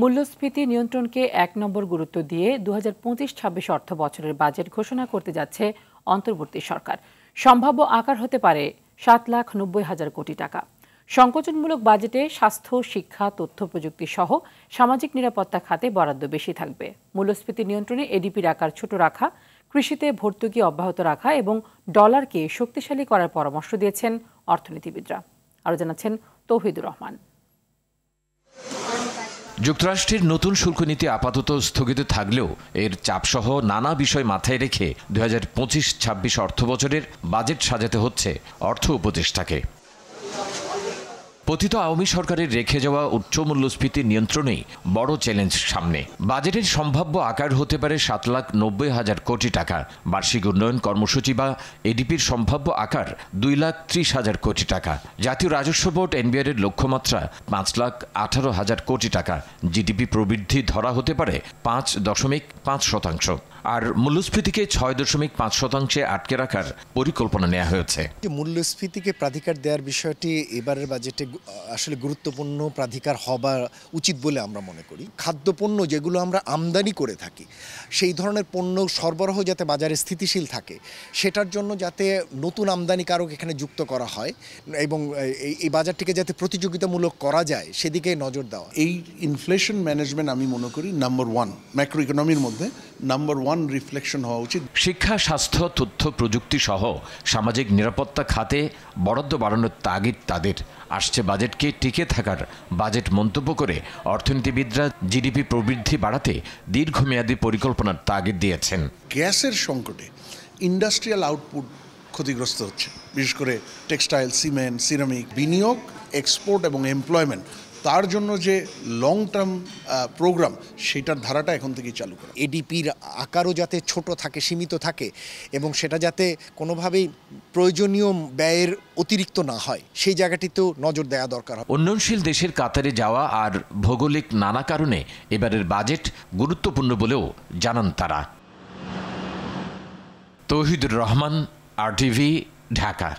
মূল্যস্ফীতি নিয়ন্ত্রণকে ১ নম্বর গুরুত্ব দিয়ে ২০২৫-২৬ অর্থ বছরের বাজেট ঘোষণা করতে যাচ্ছে অন্তর্বর্তী সরকার। সম্ভাব্য আকার হতে পারে ৭,৯০,০০০ কোটি টাকা। সংকোচনমূলক বাজেটে স্বাস্থ্য, শিক্ষা, তথ্য প্রযুক্তি সহ সামাজিক নিরাপত্তা খাতে বরাদ্দ বেশি থাকবে। মূল্যস্ফীতি নিয়ন্ত্রণে এডিপির আকার ছোট রাখা, কৃষিতে ভর্তুকি অব্যাহত রাখা এবং ডলারকে শক্তিশালী করার পরামর্শ দিয়েছেন অর্থনীতিবিদরা। আরও জানাচ্ছেন তৌহিদুর রহমান। যুক্তরাষ্ট্রের নতুন শুল্ক নীতি আপাতত স্থগিত থাকলেও এর চাপসহ নানা বিষয় মাথায় রেখে ২০২৫-২৬ অর্থবছরের বাজেট সাজাতে হচ্ছে অর্থ উপদেষ্টাকে। পতিত আওয়ামী সরকারের রেখে যাওয়া উচ্চ মূল্যস্ফীতি নিয়ন্ত্রণেই বড় চ্যালেঞ্জ সামনে। বাজেটের সম্ভাব্য আকার হতে পারে ৭,৯০,০০০ কোটি টাকা। বার্ষিক উন্নয়ন কর্মসূচি বা এডিপির সম্ভাব্য আকার ২,৩০,০০০ কোটি টাকা। জাতীয় রাজস্ব বোর্ড এনবিআর এর লক্ষ্যমাত্রা ৫,১৮,০০০ কোটি টাকা। জিডিপি প্রবৃদ্ধি ধরা হতে পারে ৫.৫%। আর মূল্যস্ফীতিকে ৬.৫% আটকে রাখার পরিকল্পনা নেওয়া হয়েছে। মূল্যস্ফীতিকে প্রাধিকার দেওয়ার বিষয়টি এবারের বাজেটে আসলে গুরুত্বপূর্ণ প্রাধিকার হওয়া উচিত বলে আমরা মনে করি। খাদ্যপণ্য যেগুলো আমরা আমদানি করে থাকি, সেই ধরনের পণ্য সরবরাহ যাতে বাজারে স্থিতিশীল থাকে, সেটার জন্য যাতে নতুন আমদানিকারক এখানে যুক্ত করা হয় এবং এই বাজারটিকে যাতে প্রতিযোগিতামূলক করা যায় সেদিকে নজর দেওয়া। এই ইনফ্লেশন ম্যানেজমেন্ট আমি মনে করি নাম্বার 1 ম্যাক্রো ইকোনমির মধ্যে নাম্বার 1 রিফ্লেকশন হওয়া উচিত। শিক্ষা, স্বাস্থ্য, তথ্য প্রযুক্তি সহ সামাজিক নিরাপত্তা খাতে বরাদ্দ বাড়ানোর তাগিদ তাদের। আসছে বাজেটকে টিকে থাকার বাজেট মন্তব্য করে অর্থনীতিবিদরা জিডিপি প্রবৃদ্ধি বাড়াতে দীর্ঘমেয়াদী পরিকল্পনার তাগিদ দিয়েছেন। গ্যাসের সংকটে ইন্ডাস্ট্রিয়াল আউটপুট ক্ষতিগ্রস্ত হচ্ছে, বিশেষ করে টেক্সটাইল, সিমেন্ট, সিরামিক। বিনিয়োগ, এক্সপোর্ট এবং এমপ্লয়মেন্ট, তার জন্য যে লং টার্ম প্রোগ্রাম, সেটার ধারাটা এখন থেকেই চালু করা। এডিপির আকারও যাতে ছোট থাকে, সীমিত থাকে এবং সেটা যাতে কোনোভাবেই প্রয়োজনীয় ব্যয়ের অতিরিক্ত না হয়, সেই জায়গাটিতেও নজর দেওয়া দরকার। উন্নয়নশীল দেশের কাতারে যাওয়া আর ভৌগোলিক নানা কারণে এবারের বাজেট গুরুত্বপূর্ণ বলেও জানান তারা। তৌহিদুর রহমান, RTV, ঢাকা।